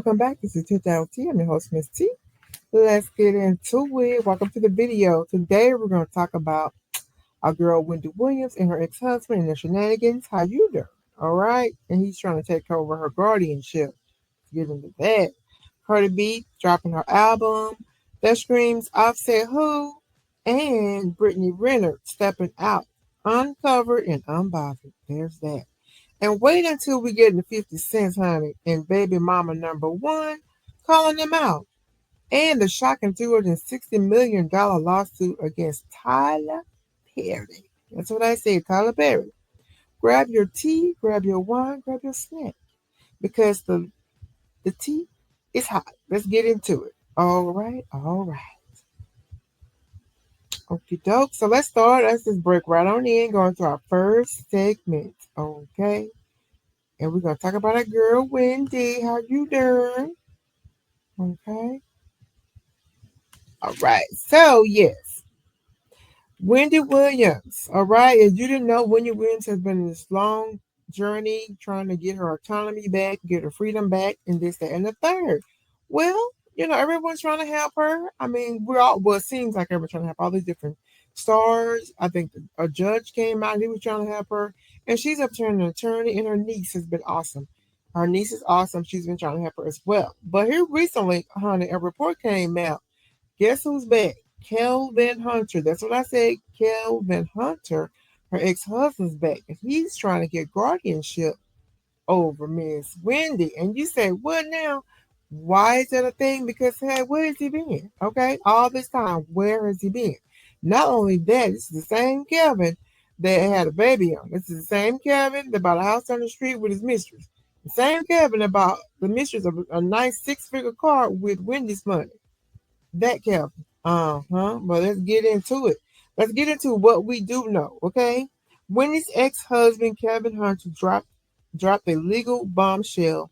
welcome back. This is 2000. I'm your host, Miss T. Let's get into it. Welcome to the video. Today we're going to talk about our girl Wendy Williams and her ex-husband and their shenanigans. How you doing? All right. And he's trying to take over her guardianship. Get into that. Cardi B dropping her album. That screams Offset Who and Brittany Renner stepping out, uncovered and unbothered. There's that. And wait until we get into 50 cents, honey, and baby mama number one calling them out. And the shocking $260 million lawsuit against Tyler Perry. That's what I said, Tyler Perry. Grab your tea, grab your wine, grab your snack. Because the tea is hot. Let's get into it. All right, all right. Okie doke. So let's start. Let's just break right on in, going to our first segment. Okay. And we're gonna talk about our girl Wendy. How you doing? Okay. All right. So yes, Wendy Williams. All right. As you didn't know, Wendy Williams has been in this long journey trying to get her autonomy back, get her freedom back, and this, that, and the third. Well, everyone's trying to help her. I mean, we're all well, it seems like everyone's trying to help all these different stars. I think a judge came out, he was trying to help her. And she's up to an attorney, and her niece has been awesome. Her niece is awesome. She's been trying to help her as well. But here recently, honey, a report came out. Guess who's back? Kelvin Hunter. That's what I said. Kelvin Hunter, her ex-husband's back. And he's trying to get guardianship over Miss Wendy. And you say, what now? Why is that a thing? Because, hey, where has he been? Okay, all this time, where has he been? Not only that, this is the same Kelvin that had a baby on. This is the same Kelvin that bought a house on the street with his mistress. The same Kelvin that bought the mistress of a nice six-figure car with Wendy's money. That Kelvin. But let's get into it. Let's get into what we do know, okay? Wendy's ex-husband, Kevin Hunter, dropped a legal bombshell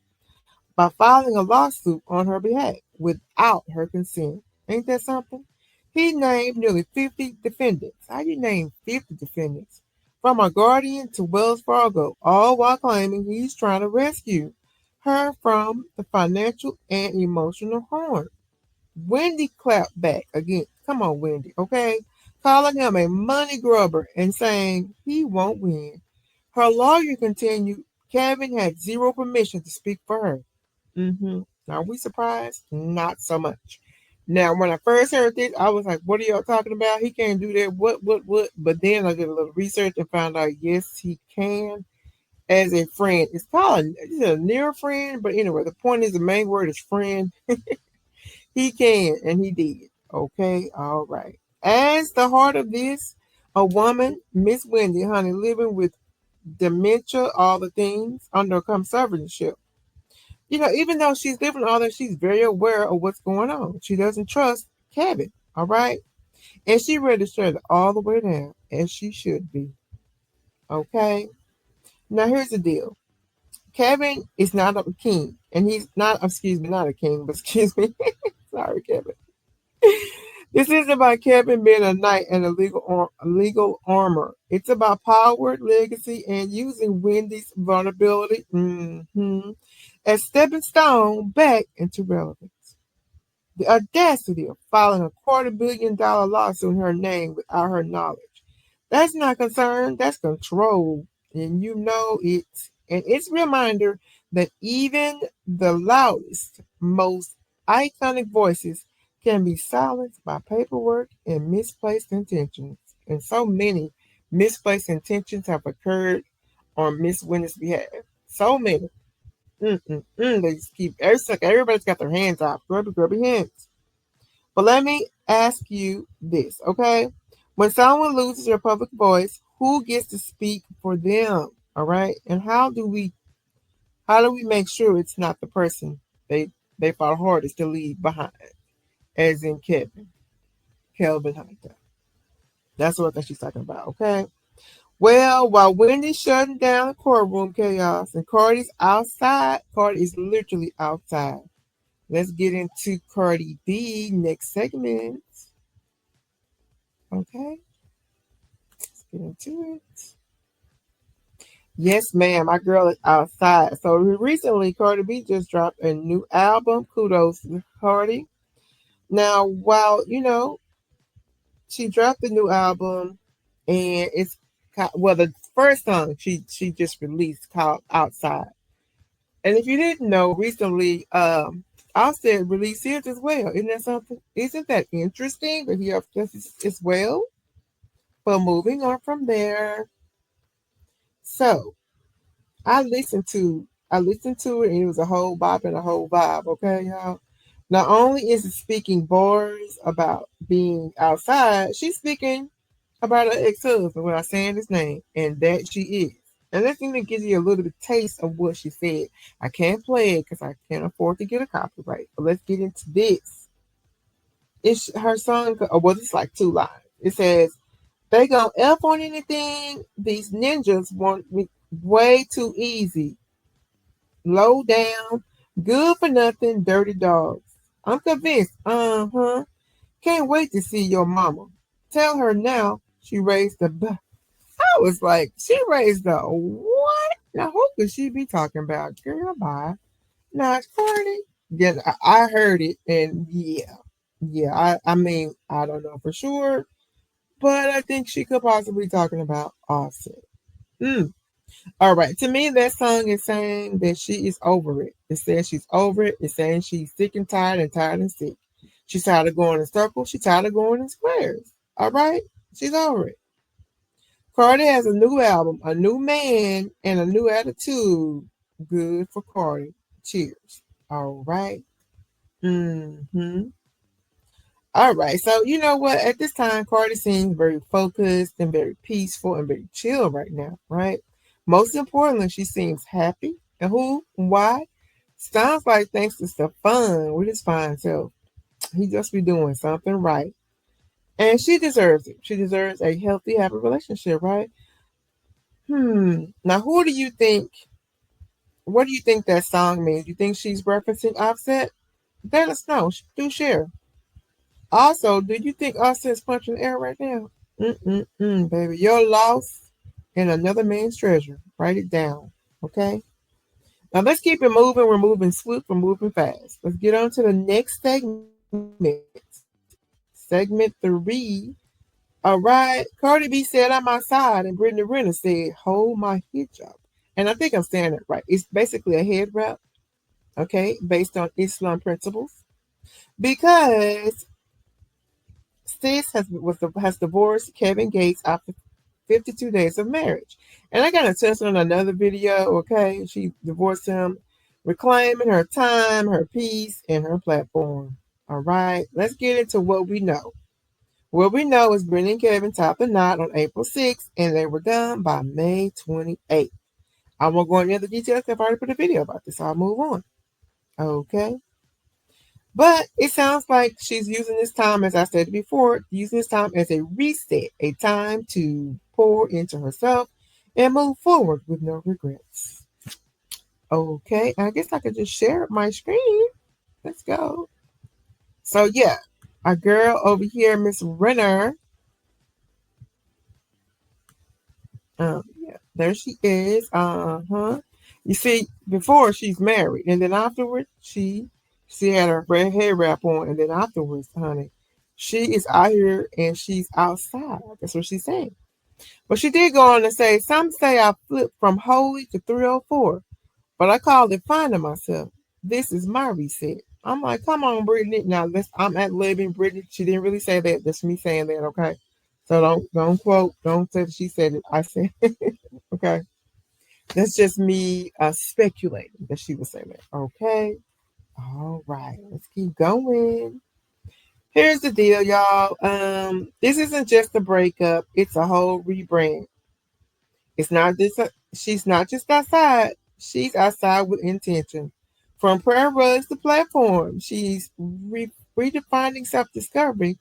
by filing a lawsuit on her behalf without her consent. Ain't that something? He named nearly 50 defendants. How do you name 50 defendants? From a Guardian to Wells Fargo, all while claiming he's trying to rescue her from the financial and emotional harm. Wendy clapped back again. Come on, Wendy, okay? Calling him a money grubber and saying he won't win. Her lawyer continued, Kevin had zero permission to speak for her. Now, are we surprised? Not so much. Now, when I first heard this, I was like, what are y'all talking about? He can't do that. What? But then I did a little research and found out, yes, he can as a friend. It's a near friend, but anyway, the point is the main word is friend. He can, and he did. Okay, all right. As the heart of this, a woman, Miss Wendy, honey, living with dementia, all the things, under conservatorship. Even though she's living all that, she's very aware of what's going on. She doesn't trust Kevin, all right? And she ready to shut it all the way down, as she should be. Okay? Now, here's the deal. Kevin is not a king, and he's not, excuse me, not a king, but excuse me. Sorry, Kevin. This isn't about Kevin being a knight and a legal armor. It's about power, legacy, and using Wendy's vulnerability as stepping stone back into relevance. The audacity of filing a $250 million lawsuit in her name without her knowledge. That's not concern, that's control. And it's a reminder that even the loudest, most iconic voices can be silenced by paperwork and misplaced intentions. And so many misplaced intentions have occurred on Miss Wendy's behalf. So many. They just keep everybody's got their hands out. Grubby hands. But let me ask you this, okay? When someone loses their public voice, who gets to speak for them? All right. And how do we make sure it's not the person they fought hardest to leave behind? As in Kelvin Hunter. That's what she's talking about, okay? Well, while Wendy's shutting down the courtroom chaos and Cardi's outside, Cardi is literally outside. Let's get into Cardi B next segment. Okay, let's get into it. Yes, ma'am. My girl is outside. So recently, Cardi B just dropped a new album. Kudos to Cardi. Now, while she dropped the new album, and well, the first song she just released called "Outside." And if you didn't know, recently, Offset released his as well. Isn't that something? Isn't that interesting that he has this as well? But moving on from there, so I listened to it, and it was a whole bop and a whole vibe. Okay, y'all. Not only is it speaking bars about being outside, she's speaking about her ex-husband without saying his name, and that she is. And let's even give you a little bit taste of what she said. I can't play it because I can't afford to get a copyright. But let's get into this. It's her song. Well, it's like two lines. It says, "They gonna F on anything. These ninjas want me way too easy. Low down, good for nothing, dirty dogs. I'm convinced. Uh-huh. Can't wait to see your mama. Tell her now she raised the I was like, she raised the what? Now who could she be talking about? Girl, bye. Not Cardi. Yeah, I heard it, and yeah. I mean, I don't know for sure, but I think she could possibly be talking about Offset. Mm. All right. To me, that song is saying that she is over it. It says she's over it. It's saying she's sick and tired and sick. She's tired of going in circles. She's tired of going in squares. All right. She's over it. Cardi has a new album, a new man, and a new attitude. Good for Cardi. Cheers. All right. Mm-hmm. All right. So you know what? At this time, Cardi seems very focused and very peaceful and very chill right now, right? Most importantly, she seems happy. And who? Why? Sounds like thanks to Stefan with his fine self. He just be doing something right. And she deserves it. She deserves a healthy, happy relationship, right? Now, who do you think? What do you think that song means? You think she's referencing Offset? Let us know. Do share. Also, do you think Offset's punching the air right now? Baby. Your loss and another man's treasure. Write it down. Okay? Now, let's keep it moving. We're moving swift. We're moving fast. Let's get on to the next segment. Segment 3. All right. Cardi B said, I'm outside. And Brittany Renner said, hold my hijab. And I think I'm saying it right. It's basically a head wrap, okay, based on Islam principles. Because Sis has divorced Kevin Gates after 52 days of marriage. And I got to touch on another video, okay? She divorced him, reclaiming her time, her peace, and her platform. All right, let's get into what we know. What we know is Brittany and Kevin topped the knot on April 6th, and they were done by May 28th. I won't go into the details because I've already put a video about this, so I'll move on. Okay. But it sounds like she's using this time, as I said before, using this time as a reset, a time to pour into herself and move forward with no regrets. Okay, I guess I could just share my screen. Let's go. So yeah, our girl over here, Miss Renner. Yeah, there she is. Uh-huh. You see, before she's married, and then afterwards she had her red hair wrap on, and then afterwards, honey, she is out here and she's outside. That's what she's saying. But she did go on to say, some say I flipped from holy to 304, but I called it finding myself. This is my reset. I'm like, come on, Brittany. Now I'm at living Brittany. She didn't really say that. That's me saying that, okay? So don't quote, don't say she said it. I said okay. That's just me speculating that she would say that. Okay. All right. Let's keep going. Here's the deal, y'all. This isn't just a breakup, it's a whole rebrand. It's not this she's not just outside, she's outside with intention. From prayer rugs to platform, she's redefining self-discovery.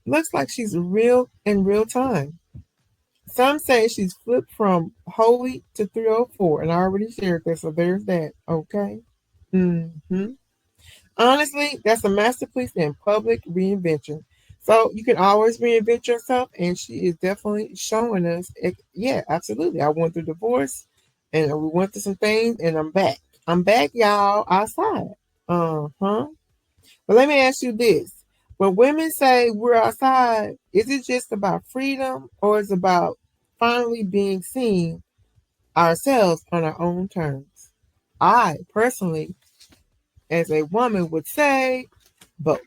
Looks like she's real in real time. Some say she's flipped from holy to 304, and I already shared that, so there's that. Okay. Honestly, that's a masterpiece in public reinvention. So you can always reinvent yourself, and she is definitely showing us. Yeah, absolutely. I went through divorce, and we went through some things, and I'm back. I'm back, y'all, outside. Uh-huh. But let me ask you this. When women say we're outside, is it just about freedom or is it about finally being seen ourselves on our own terms? I personally, as a woman, would say both.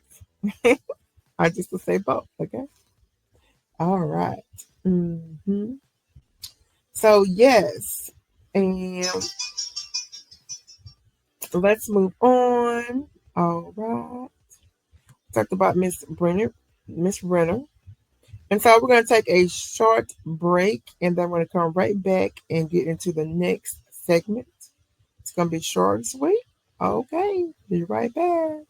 I just would say both, okay? All right. Mm-hmm. So, yes. And let's move on. All right. Talked about Miss Renner. And so we're going to take a short break and then we're going to come right back and get into the next segment. It's going to be short and sweet. Okay, be right back.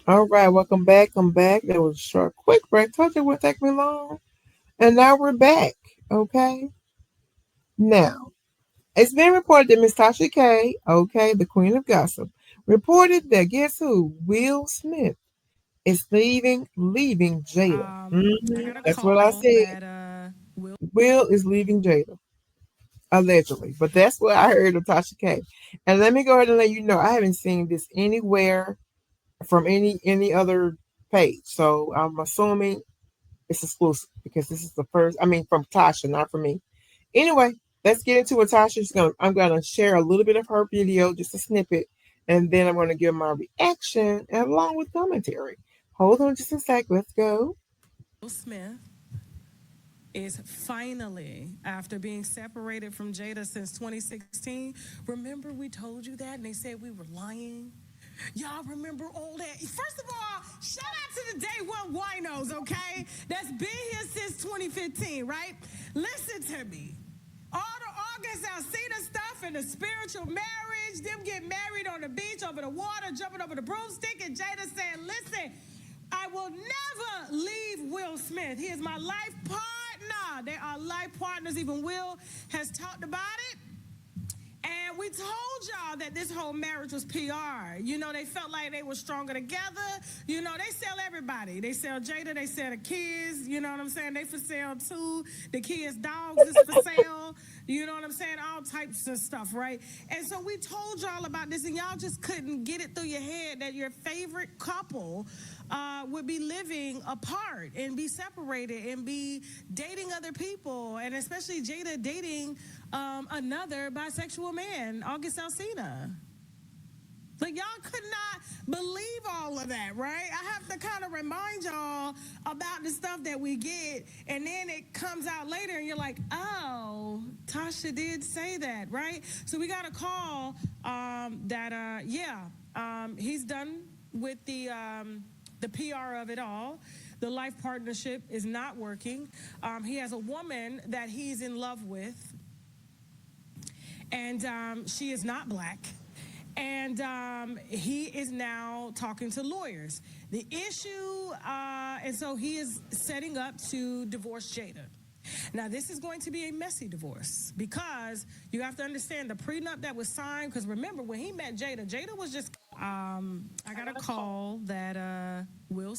All right, welcome back. I'm back. That was a short, quick break. Told you it wouldn't take me long. And now we're back. Okay. Now, it's been reported that Miss Tasha K, okay, the queen of gossip, reported that guess who? Will Smith is leaving Jada. That's what I said. Will is leaving Jada, allegedly. But that's what I heard of Tasha K. And let me go ahead and let you know, I haven't seen this anywhere from any other page. So I'm assuming it's exclusive because this is the first. I mean, from Tasha, not from me. Anyway, let's get into what Tasha's going. I'm going to share a little bit of her video, just a snippet, and then I'm going to give my reaction and along with commentary. Hold on just a sec. Let's go. Will Smith is finally, after being separated from Jada since 2016, remember we told you that and they said we were lying? Y'all remember all that? First of all, shout out to the day one winos, okay? That's been here since 2015, right? Listen to me. All the August Alsina stuff and the spiritual marriage, them getting married on the beach over the water, jumping over the broomstick, and Jada saying, listen, I will never leave Will Smith. He is my life partner. They are life partners. Even Will has talked about it. And we told y'all that this whole marriage was PR. You know, they felt like they were stronger together. You know, they sell everybody. They sell Jada, they sell the kids. You know what I'm saying? They for sale too. The kids' dogs is for sale. You know what I'm saying? All types of stuff, right? And so we told y'all about this, and y'all just couldn't get it through your head that your favorite couple would be living apart and be separated and be dating other people, and especially Jada dating another bisexual man, August Alsina. Like, y'all could not believe all of that, right? I have to kind of remind y'all about the stuff that we get, and then it comes out later, and you're like, oh, Tasha did say that, right? So we got a call he's done with the PR of it all. The life partnership is not working. He has a woman that he's in love with, and she is not black. And he is now talking to lawyers. The issue, and so he is setting up to divorce Jada. Now, this is going to be a messy divorce because you have to understand the prenup that was signed. Because remember, when he met Jada, Jada was just. I got a call that Will.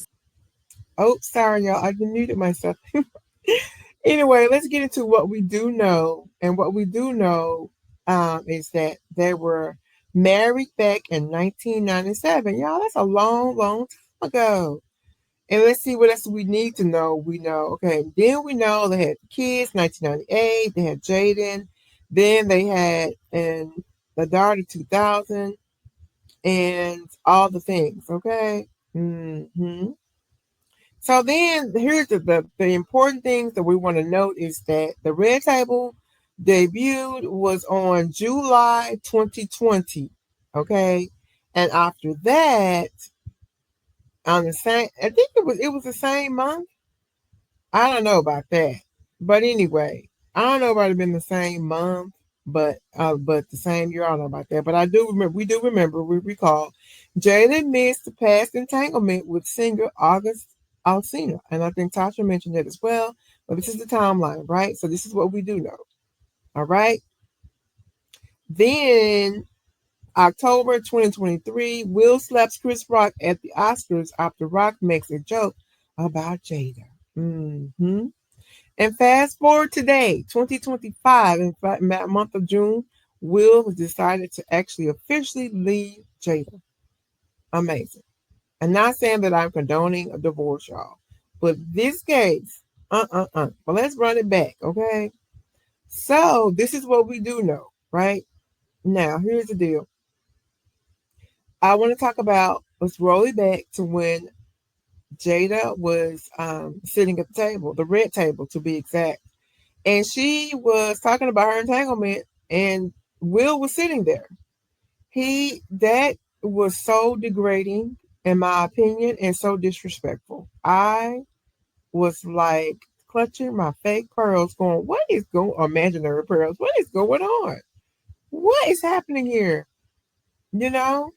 Oh, sorry, y'all. I muted myself. Anyway, let's get into what we do know. And what we do know is that they were married back in 1997. Y'all, that's a long, long time ago. And let's see what else we need to know. We know, okay, then we know they had kids, 1998. They had Jaden. Then they had the daughter, 2000, and all the things, okay? So then here's the important things that we want to note is that the Red Table debuted was on July 2020. Okay. And after that, on the same I think it was the same month. I don't know about that. But anyway, I don't know about it being the same month, but the same year, I don't know about that. But I do remember we recall Jada missed the past entanglement with singer August Alsina. And I think Tasha mentioned that as well. But this is the timeline, right? So this is what we do know. All right. Then October 2023, Will slaps Chris Rock at the Oscars after Rock makes a joke about Jada. And fast forward today, 2025, in fact, in that month of June, Will has decided to actually officially leave Jada. Amazing. I'm not saying that I'm condoning a divorce, y'all, but this case, But let's run it back, okay? So this is what we do know, right? Now, here's the deal. I want to talk about, let's roll it back to when Jada was sitting at the table, the red table to be exact. And she was talking about her entanglement, and Will was sitting there. That was so degrading, in my opinion, and so disrespectful. I was like clutching my fake pearls, going, "What is going? Imaginary pearls? What is going on? What is happening here?" You know.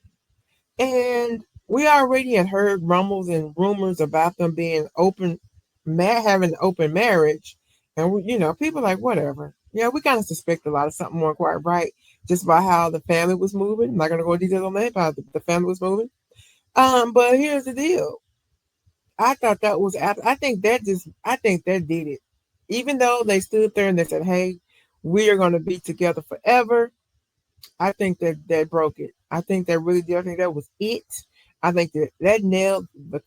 And we already had heard rumbles and rumors about them being having an open marriage. And, people like, whatever. Yeah, we kind of suspect a lot of something more quite right just by how the family was moving. I'm not going to go into details on that, but how the family was moving. But here's the deal. I thought that was, I think that did it. Even though they stood there and they said, hey, we are going to be together forever. I think that broke it. I think that really did. I think that was it. I think that nailed the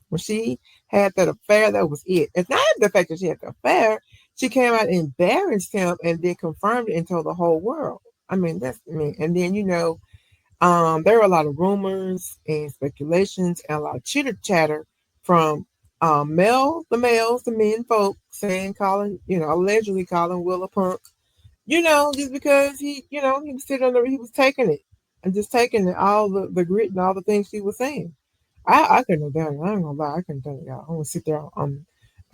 when she had that affair. That was it. It's not the fact that she had the affair. She came out and embarrassed him and then confirmed it and told the whole world. I mean, that's I mean, and then there were a lot of rumors and speculations and a lot of chitter chatter from the men folk saying allegedly calling Will a punk, just because he was sitting on he was taking it and just taking it, all the grit and all the things she was saying. I couldn't have done it. I ain't gonna lie, I couldn't have done it, y'all. I'm gonna sit there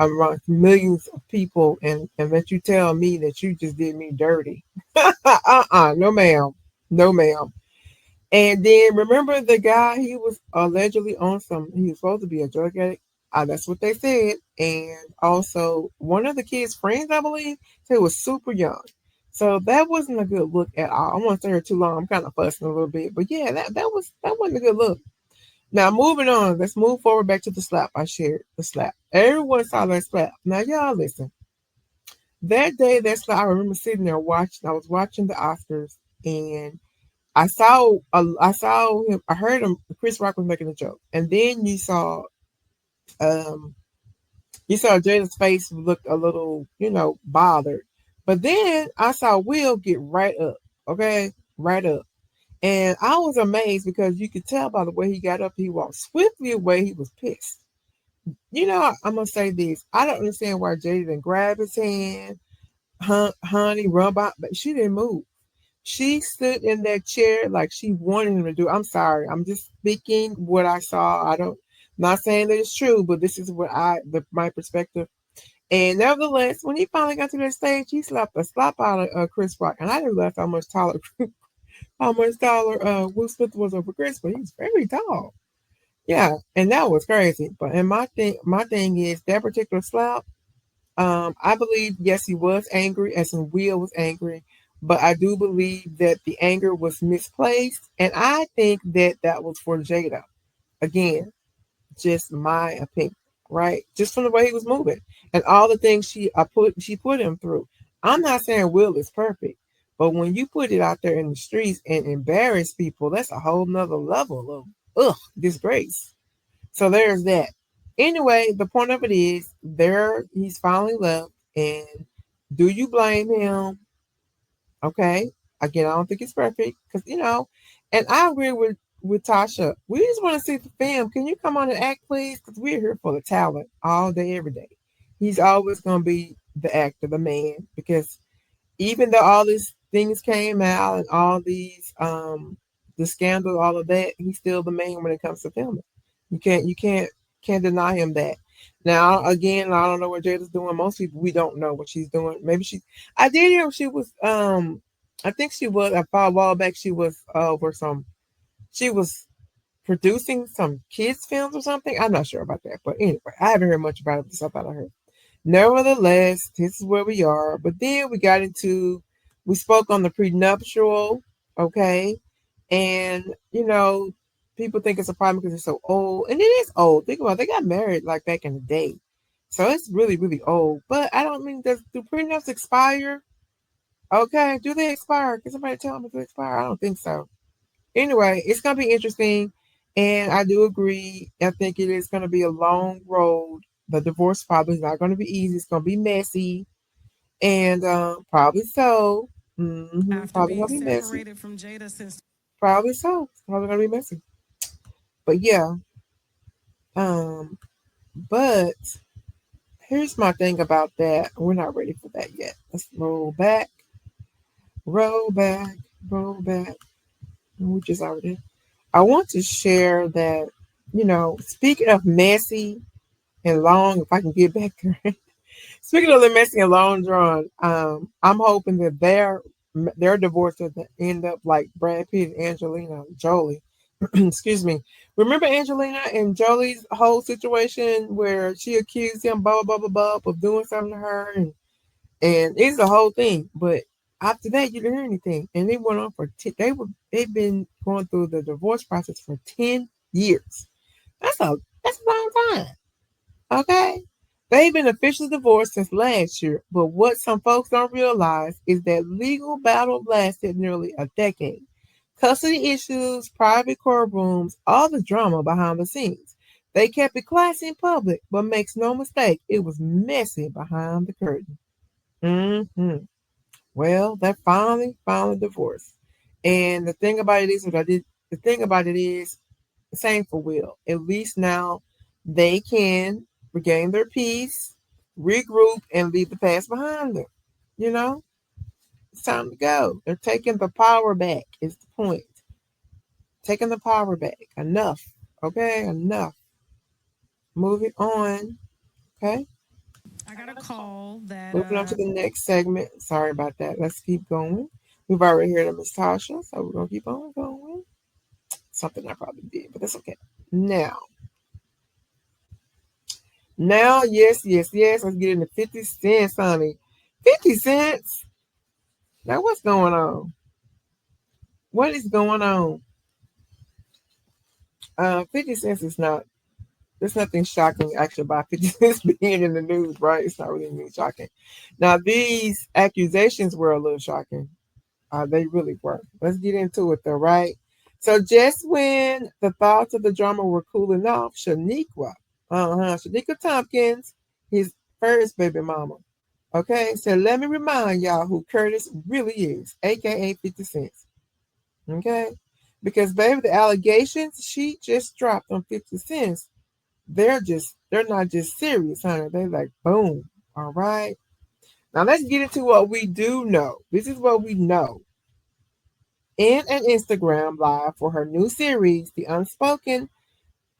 around millions of people and let you tell me that you just did me dirty. No ma'am. No ma'am. And then remember the guy, he was allegedly on he was supposed to be a drug addict. That's what they said. And also one of the kids' friends, I believe, said was super young. So that wasn't a good look at all. I won't stay here too long. I'm kind of fussing a little bit. But yeah, that wasn't a good look. Now moving on, let's move forward back to the slap I shared. The slap. Everyone saw that slap. Now y'all listen. That day that slap, I remember sitting there watching. I was watching the Oscars and I saw him. I heard him. Chris Rock was making a joke, and then um, you saw Jada's face looked a little, bothered. But then I saw Will get right up. Okay, right up, and I was amazed because you could tell by the way he got up. He walked swiftly away. He was pissed. I'm gonna say this. I don't understand why Jada didn't grab his hand, honey, run by, but she didn't move. She stood in that chair like she wanted him to do. I'm sorry. I'm just speaking what I saw. Not saying that it's true, but this is what my perspective. And nevertheless, when he finally got to that stage, he slapped the slap out of Chris Rock. And I didn't realize how much taller Will Smith was over Chris, but he's very tall. Yeah, and that was crazy. But and my thing is that particular slap. I believe, yes, he was angry, as in Will was angry, but I do believe that the anger was misplaced, and I think that was for Jada. Again, just my opinion. right? Just from the way he was moving and all the things she put him through. I'm not saying Will is perfect, but when you put it out there in the streets and embarrass people, that's a whole nother level of disgrace. So there's that. Anyway, the point of it is there he's finally left, and do you blame him? Okay. Again, I don't think it's perfect because and I agree with Tasha. We just want to see the film. Can you come on and act, please? Because we're here for the talent all day, every day. He's always going to be the actor, the man, because even though all these things came out and all these the scandal, all of that, he's still the man when it comes to filming. You can't deny him that. Now again, I don't know what Jada's doing. Most people we don't know what she's doing. Maybe she I did hear she was I think she was a while back she was over some she was producing some kids films or something. I'm not sure about that. But anyway, I haven't heard much about it, stuff out of her. Nevertheless, this is where we are. But then we spoke on the prenuptial, okay? And, people think it's a problem because it's so old. And it is old. Think about it. They got married like back in the day. So it's really, really old. But I don't mean, do prenups expire? Okay, do they expire? Can somebody tell me if they expire? I don't think so. Anyway, it's going to be interesting. And I do agree. I think it is going to be a long road. The divorce probably is not going to be easy. It's going to be messy. And probably so. After Probably being going to be messy. separated from Jada since Probably so. It's probably going to be messy. But yeah. Um, but here's my thing about that. We're not ready for that yet. Let's roll back, roll back, roll back. We just already. I want to share that, speaking of messy and long, if I can get back there. Speaking of the messy and long drawn, I'm hoping that their divorce doesn't end up like Brad Pitt and Angelina Jolie. Excuse me. Remember Angelina and Jolie's whole situation where she accused him, blah blah blah blah, blah of doing something to her, and it's the whole thing. But after that, you didn't hear anything, and they went on for they've been going through the divorce process for 10 years. That's a long time. Okay? They've been officially divorced since last year, but what some folks don't realize is that legal battle lasted nearly a decade. Custody issues, private courtrooms, all the drama behind the scenes. They kept it classy in public, but makes no mistake, it was messy behind the curtain. hmm Well, they're finally divorced. And the thing about it is, what I did, the thing about it is, same for Will. At least now they can regain their peace, regroup, and leave the past behind them. You know, it's time to go. They're taking the power back, is the point. Taking the power back. Enough. Okay, enough. Moving on. Okay, I got a call that moving on to the next segment. Sorry about that. Let's keep going. We've already heard of Miss Tasha, so we're gonna keep on going. Something I probably did, but that's okay. Now, yes, yes, yes. Let's get into 50 cents, honey. 50 cents? Now, what's going on? What is going on? 50 cents is not, there's nothing shocking actually about 50 cents being in the news, right? It's not really anything shocking. Now, these accusations were a little shocking. They really were. Let's get into it though, right? So, just when the thoughts of the drama were cooling off, Shaniqua Tompkins, his first baby mama, okay, so let me remind y'all who Curtis really is, aka 50 Cents. Okay? Because baby, the allegations she just dropped on 50 Cents, they're not just serious, honey. They like boom. All right. Now let's get into what we do know. This is what we know. In an Instagram live for her new series, The Unspoken,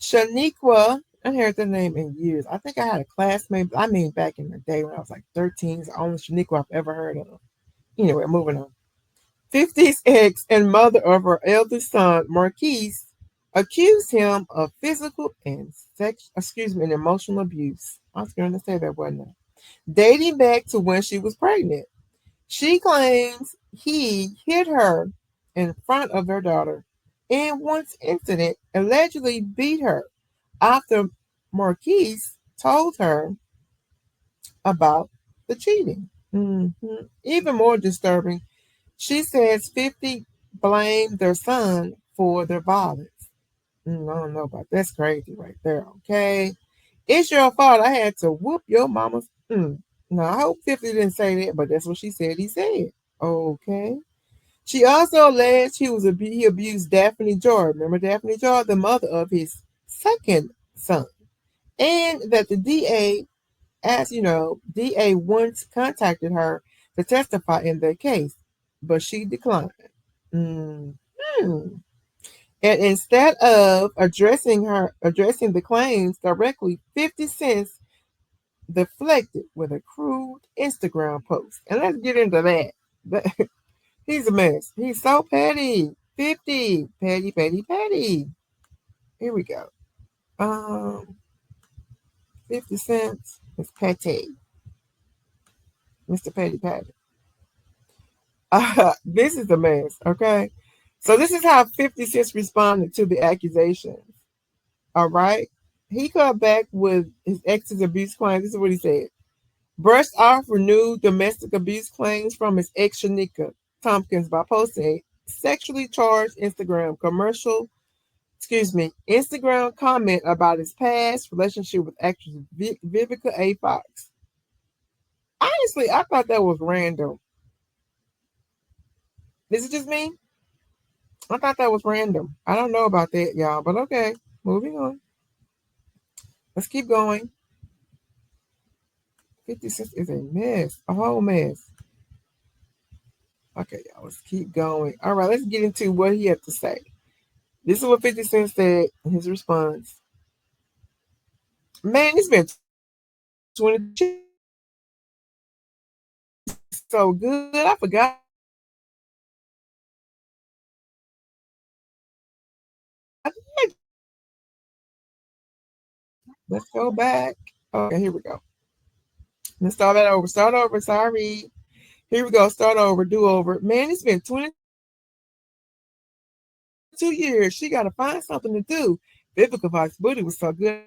Shaniqua, I haven't heard the name in years. I think I had a classmate, I mean back in the day when I was like 13, it's the only Shaniqua I've ever heard of. Anyway, moving on. 50's ex and mother of her eldest son, Marquise, accused him of physical and emotional abuse. I was going to say that, wasn't I? Dating back to when she was pregnant. She claims he hit her in front of her daughter and once incident allegedly beat her after Marquise told her about the cheating. Even more disturbing, she says 50 blamed their son for their violence. I don't know about that's crazy right there. Okay, it's your fault. I had to whoop your mama's. No, I hope 50 didn't say that, but that's what she said. He said. Okay. She also alleged he abused Daphne Joy. Remember Daphne Joy, the mother of his second son, and that the DA, as you know, DA once contacted her to testify in their case, but she declined. Mm. And instead of addressing the claims directly, 50 Cent deflected with a crude Instagram post. And let's get into that. He's a mess. He's so petty. 50. Petty, petty, petty. Here we go. Um, 50 cents is petty. Mr. Petty Patty. This is a mess, okay? So this is how 50 Cent responded to the accusations. All right. He got back with his ex's abuse claims. This is what he said. Brushed off renewed domestic abuse claims from his ex Shaniqua Tompkins by posting a sexually charged Instagram comment about his past relationship with actress Vivica A. Fox. Honestly, I thought that was random. Is it just me? I thought that was random. I don't know about that, y'all, but okay. Moving on. Let's keep going. 50 Cent is a mess, a whole mess. Okay, y'all, let's keep going. All right, let's get into what he had to say. This is what 50 Cent said in his response. Man, it's been 22 years. So good. I forgot. Let's go back. Okay, here we go. Let's start that over. Start over. Sorry. Here we go. Start over. Do over. Man, it's been 22 years. She got to find something to do. Vivica Fox booty was so good.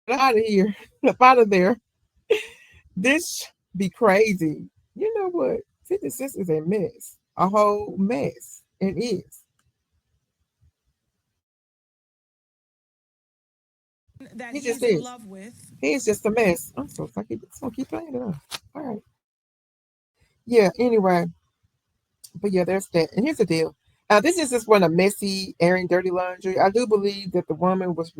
Out of here. Up out of there. This be crazy. You know what? 50 Cent is a mess. A whole mess. It is. That He just he's in is. love with. He's just a mess. I'm so sorry. It's gonna keep playing it on. All right. Yeah, anyway. But yeah, there's that. And here's the deal. This is just one of messy, airing dirty laundry. I do believe that the woman was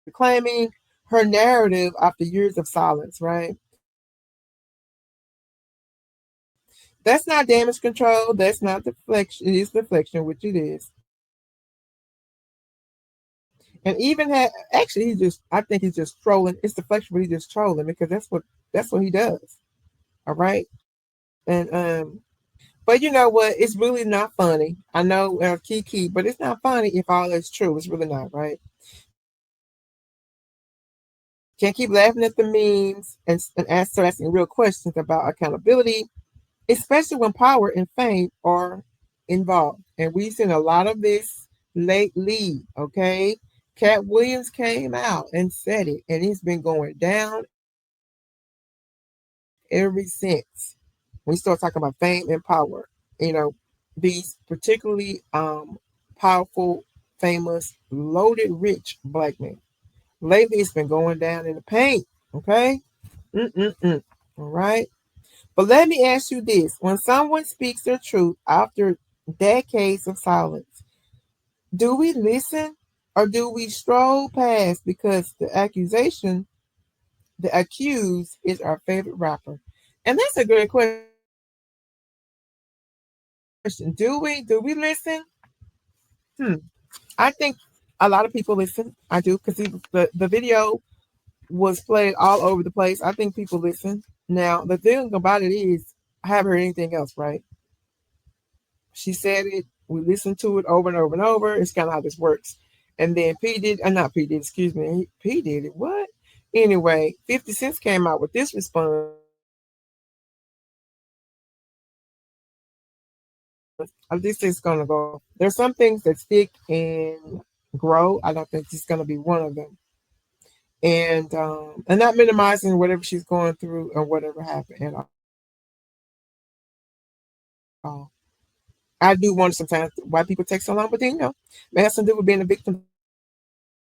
reclaiming her narrative after years of silence, right? That's not damage control. That's not deflection. It is deflection, which it is. And even had actually I think he's just trolling. It's deflection, but he's just trolling because that's what he does. All right. And but you know what? It's really not funny. I know Kiki, but it's not funny if all is true. It's really not, right? Can't keep laughing at the memes and start asking real questions about accountability, especially when power and fame are involved. And we've seen a lot of this lately, okay? Cat Williams came out and said it, and it's been going down ever since. When we start talking about fame and power, you know, these particularly powerful, famous, loaded, rich black men. Lately, it's been going down in the paint, okay? Mm-mm-mm. All right. But let me ask you this. When someone speaks their truth after decades of silence, do we listen or do we stroll past because the accused is our favorite rapper? And that's a great question. Do we listen? Hmm. I think a lot of people listen. I do because the video was played all over the place. I think people listen. Now the thing about it is, I haven't heard anything else. Right? She said it. We listened to it over and over and over. It's kind of how this works. And then not P did. Excuse me. P did it. What? Anyway, 50 Cent came out with this response. This is gonna go. There's some things that stick and grow. I don't think she's going to be one of them. And not minimizing whatever she's going through or whatever happened at all. I do wonder sometimes why people take so long, but then it has something to do with being a victim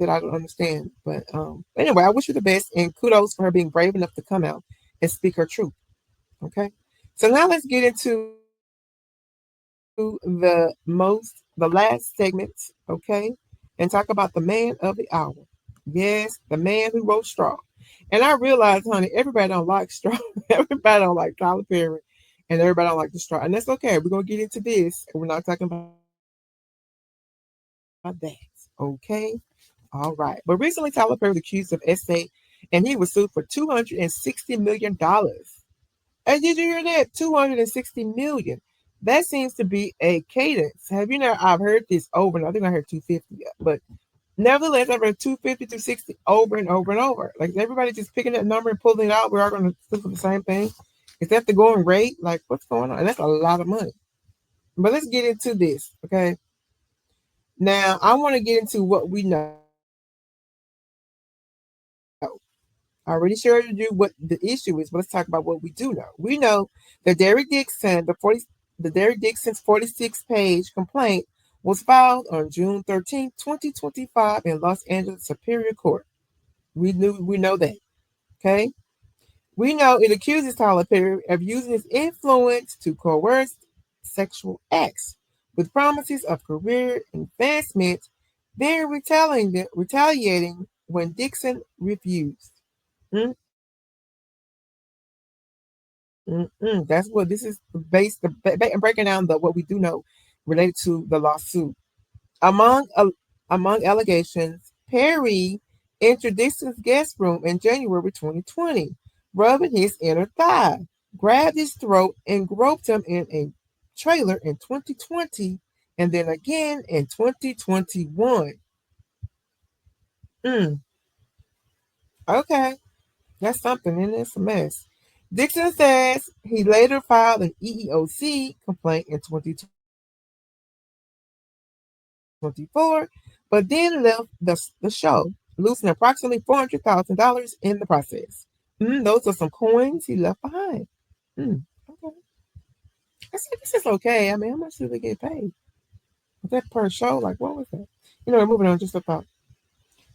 that I don't understand. But anyway, I wish her the best and kudos for her being brave enough to come out and speak her truth. Okay. So now let's get into the last segment, okay? And talk about the man of the hour. Yes, the man who wrote Straw. And I realize, honey, everybody don't like Straw. Everybody don't like Tyler Perry. And everybody don't like the Straw. And that's okay. We're gonna get into this. And we're not talking about that. Okay. All right. But recently Tyler Perry was accused of essay and he was sued for $260 million. And did you hear that? 260 million. That seems to be a cadence. Have you know? I've heard this over and I think I heard 250, but nevertheless, I've heard 250, 260 over and over and over. Like everybody just picking that number and pulling it out. We're all going to look for the same thing. Is that the going rate? Like what's going on? And that's a lot of money. But let's get into this, okay? Now I want to get into what we know. I already shared with you what the issue is, but let's talk about what we do know. We know that the Derek Dixon's 46 page complaint was filed on June 13, 2025 in Los Angeles Superior Court. We know that. Okay? We know it accuses Tyler Perry of using his influence to coerce sexual acts with promises of career advancement, then retaliating when Dixon refused. That's what this is breaking down the what we do know related to the lawsuit. Among among allegations, Perry entered Dixon's guest room in January 2020, rubbing his inner thigh, grabbed his throat, and groped him in a trailer in 2020, and then again in 2021. Mm, okay, that's something, and it's a mess. Dixon says he later filed an EEOC complaint in 2024, but then left the show, losing approximately $400,000 in the process. Those are some coins he left behind. Okay. I said, this is okay. I mean, how much do they get paid? Was that per show? Like, what was that? Moving on, just a thought.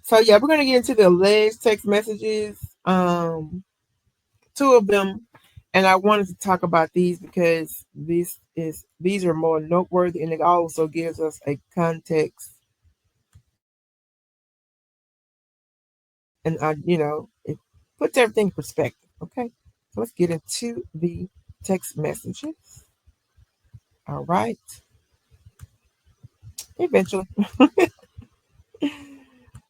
So, yeah, we're going to get into the alleged text messages, two of them. And I wanted to talk about these because these are more noteworthy and it also gives us a context and it puts everything in perspective. Okay, so let's get into the text messages. All right, eventually.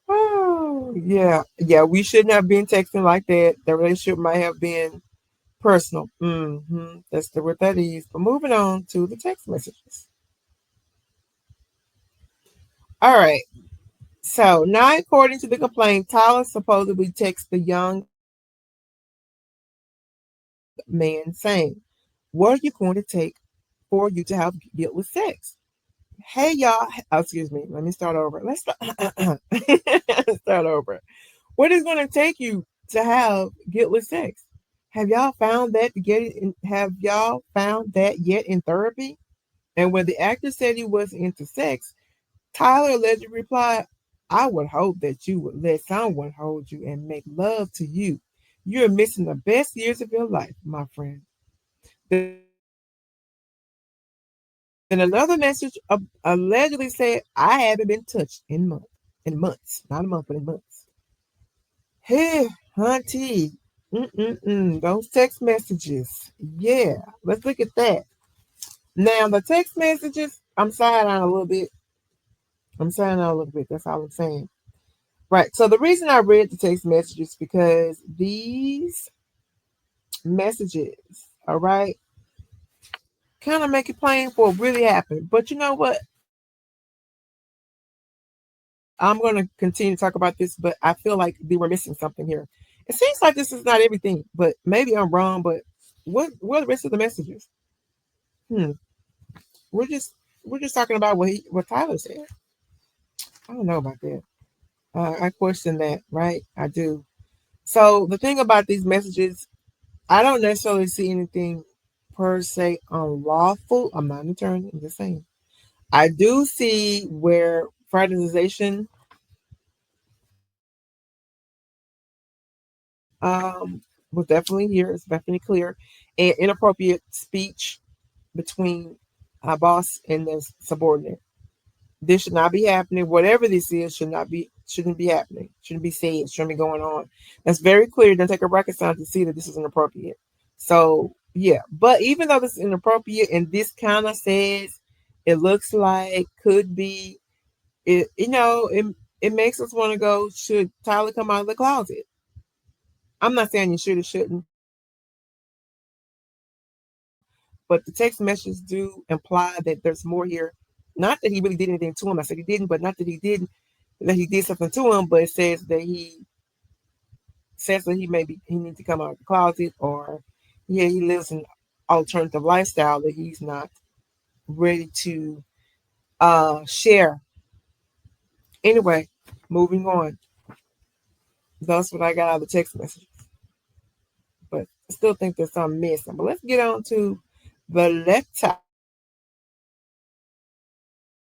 Oh yeah. We shouldn't have been texting like that. The relationship might have been personal. That's what that is. But moving on to the text messages. All right. So now, according to the complaint, Tyler supposedly texted the young man saying, "What are you going to take for you to have guiltless sex?" Hey y'all, excuse me. Let me start over. Let's start over. What is going to take you to have guiltless sex? Have y'all found that yet in therapy? And when the actor said he wasn't into sex, Tyler allegedly replied, "I would hope that you would let someone hold you and make love to you. You're missing the best years of your life, my friend." Then another message allegedly said, "I haven't been touched in months. In months, not a month, but in months." Hey, hunty. Those text messages. Yeah, let's look at that. Now, the text messages, I'm signing out a little bit. I'm signing out a little bit. That's all I'm saying. Right. So the reason I read the text messages because these messages, all right, kind of make it plain for what really happened. But you know what? I'm going to continue to talk about this, but I feel like they were missing something here. It seems like this is not everything, but maybe I'm wrong. But what are the rest of the messages? Hmm. We're just we're just talking about what Tyler said. I don't know about that. I question that, right? I do. So the thing about these messages, I don't necessarily see anything per se unlawful. I'm not an attorney. I'm just saying. I do see where fraternization was definitely here. It's definitely clear, and inappropriate speech between a boss and the subordinate. This should not be happening. Whatever this is shouldn't be happening. Shouldn't be said. Shouldn't be going on. That's very clear. It doesn't take a rocket scientist to see that this is inappropriate. So yeah, but even though this is inappropriate and this kind of says it looks like could be it, it makes us want to go. Should Tyler come out of the closet? I'm not saying you should or shouldn't, but the text messages do imply that there's more here. Not that he really did anything to him. I said he didn't, but not that he didn't. That he did something to him, but it says that he needs to come out of the closet, or yeah, he lives an alternative lifestyle that he's not ready to share. Anyway, moving on. That's what I got out of the text messages. But I still think there's something missing. But let's get on to the letter,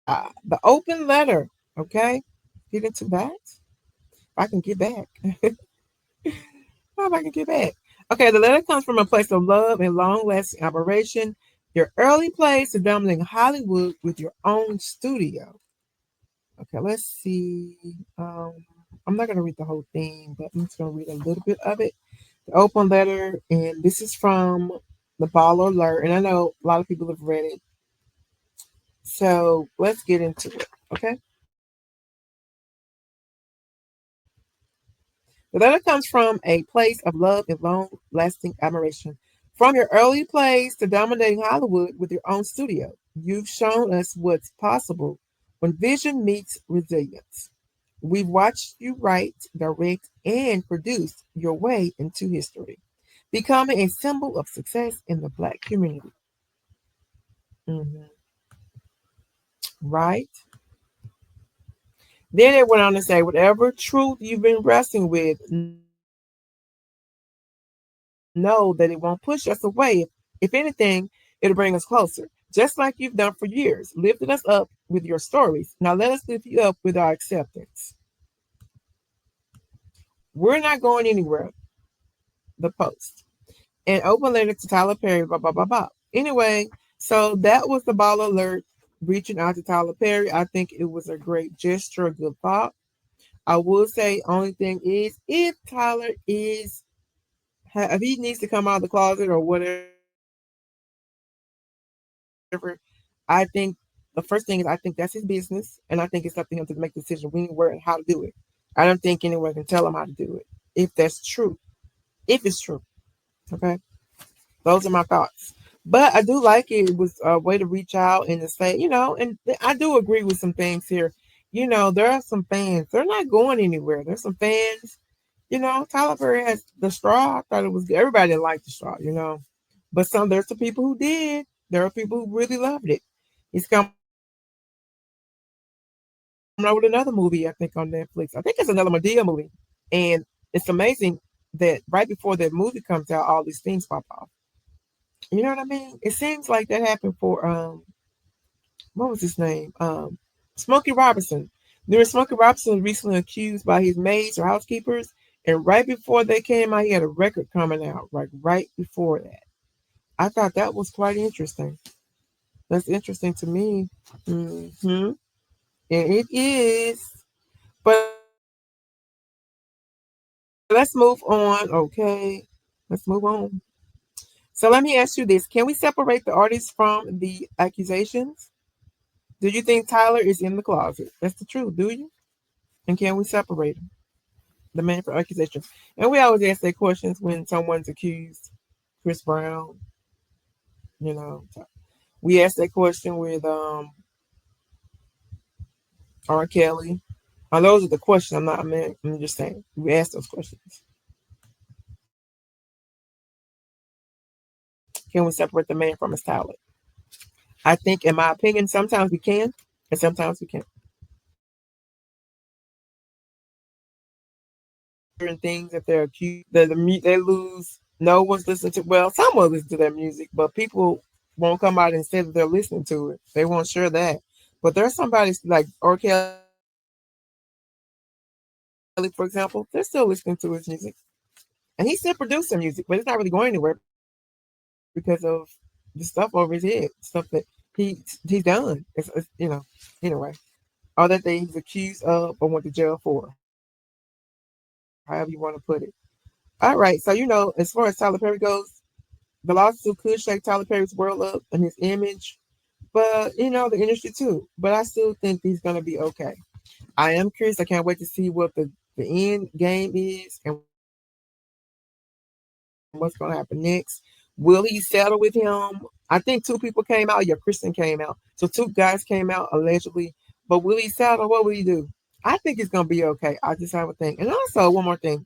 the open letter. Okay, get into that. If I can get back. If I can get back. Okay, the letter comes from a place of love and long lasting admiration. Your early place to dominating Hollywood with your own studio. Okay, let's see. Um, I'm not going to read the whole thing, but I'm just going to read a little bit of it. The open letter, and this is from the Ball Alert, and I know a lot of people have read it. So let's get into it. Okay. The letter comes from a place of love and long lasting admiration. From your early plays to dominating Hollywood with your own studio, you've shown us what's possible when vision meets resilience. We've watched you write, direct, and produce your way into history, becoming a symbol of success in the Black community. Mhm. Right? Then it went on to say, whatever truth you've been wrestling with, know that it won't push us away. If anything, it'll bring us closer, just like you've done for years, lifting us up with your stories. Now let us lift you up with our acceptance. We're not going anywhere. The post. And open letter to Tyler Perry, blah, blah, blah, blah. Anyway, so that was the ball alert reaching out to Tyler Perry. I think it was a great gesture, a good thought. I will say, only thing is, if Tyler is, if he needs to come out of the closet or whatever, I think the first thing is, I think that's his business, and I think it's up to him to make the decision when, where, and how to do it. I don't think anyone can tell him how to do it if that's true. If it's true, okay? Those are my thoughts. But I do like it. It was a way to reach out and to say, and I do agree with some things here. There are some fans. They're not going anywhere. There's some fans. Tyler Perry has the straw. I thought it was good. Everybody didn't like the straw. But there's some people who did. There are people who really loved it. He's coming out with another movie, I think, on Netflix. I think it's another Medea movie. And it's amazing that right before that movie comes out, all these things pop off. You know what I mean? It seems like that happened for what was his name? Smokey Robinson. There was Smokey Robinson was recently accused by his maids or housekeepers, and right before they came out, he had a record coming out. Like right before that, I thought that was quite interesting. That's interesting to me. And it is. But let's move on. Okay, let's move on. So let me ask you this: can we separate the artists from the accusations? Do you think Tyler is in the closet? That's the truth. Do you? And can we separate him, the man for accusations? And we always ask that questions when someone's accused. Chris Brown, you know. We asked that question with R. Kelly. Those are the questions. I'm just saying. We asked those questions. Can we separate the man from his talent? I think, in my opinion, sometimes we can, and sometimes we can't. certain things that they're accused that they lose. No one's listening to. Well, someone listen to their music, but people won't come out and say that they're listening to it. They won't share that. But there's somebody like R. Kelly, for example. They're still listening to his music, and he's still producing music, but it's not really going anywhere because of the stuff over his head, stuff that he's done. It's anyway, or that he's accused of or went to jail for, however you want to put it. All right, so as far as Tyler Perry goes, the lawsuit could shake Tyler Perry's world up and his image, but the industry too. But I still think he's gonna be okay. I am curious. I can't wait to see what the end game is and what's gonna happen next. Will he settle with him? I think two people came out. Yeah, Kristen came out. So two guys came out allegedly. But will he settle? What will he do? I think it's gonna be okay. I just have a thing. And also one more thing.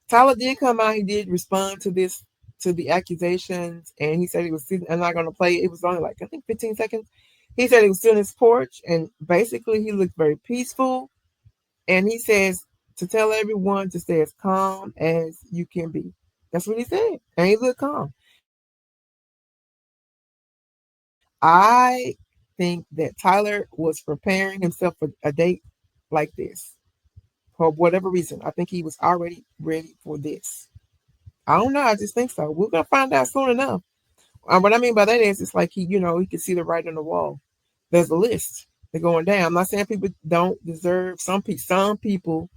Tyler did come out. He did respond to the accusations, and he said he was sitting. I'm not gonna play it. It was only like I think 15 seconds. He said he was sitting on his porch, and basically he looked very peaceful. And he says to tell everyone to stay as calm as you can be. That's what he said, and he looked calm. I think that Tyler was preparing himself for a date like this for whatever reason. I think he was already ready for this. I don't know. I just think so. We're gonna find out soon enough. What I mean by that is, it's like he can see the writing on the wall. There's a list. They're going down. I'm not saying people don't deserve. Some people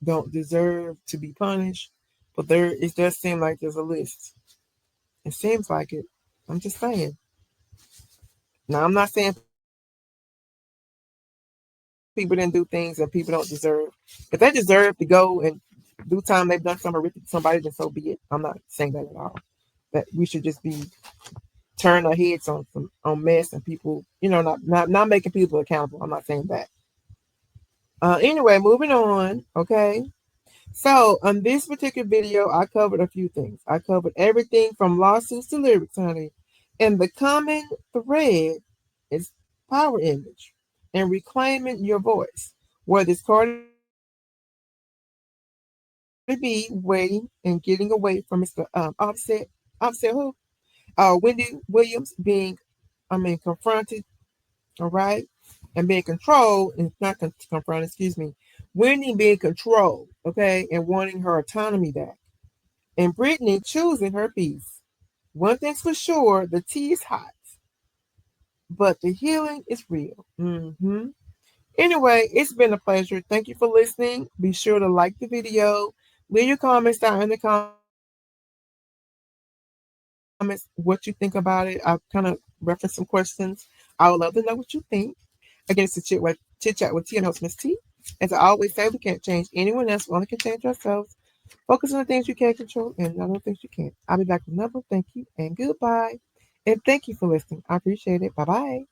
don't deserve to be punished, but it does seem like there's a list. It seems like it. I'm just saying. Now I'm not saying people didn't do things that people don't deserve. If they deserve to go and do time, they've done something horrific to somebody, then so be it. I'm not saying that at all. That we should just be turning our heads on mess and people, not making people accountable. I'm not saying that. Anyway, moving on. Okay. So on this particular video, I covered a few things. I covered everything from lawsuits to lyrics, honey. And the common thread is power image and reclaiming your voice. Whether it's Cardi B waiting and getting away from Mr. Offset who? Wendy Williams being, confronted, all right, and being controlled, and not confronted, excuse me, Wendy being controlled, okay, and wanting her autonomy back, and Brittany choosing her peace. One thing's for sure, the tea is hot, but the healing is real. Anyway, it's been a pleasure. Thank you for listening. Be sure to like the video. Leave your comments down in the comments what you think about it. I've kind of referenced some questions. I would love to know what you think. Again, it's a chit chat with T and host Miss T. As I always say, we can't change anyone else. We only can change ourselves. Focus on the things you can control and not on the things you can't. I'll be back with another thank you and goodbye. And thank you for listening. I appreciate it. Bye bye.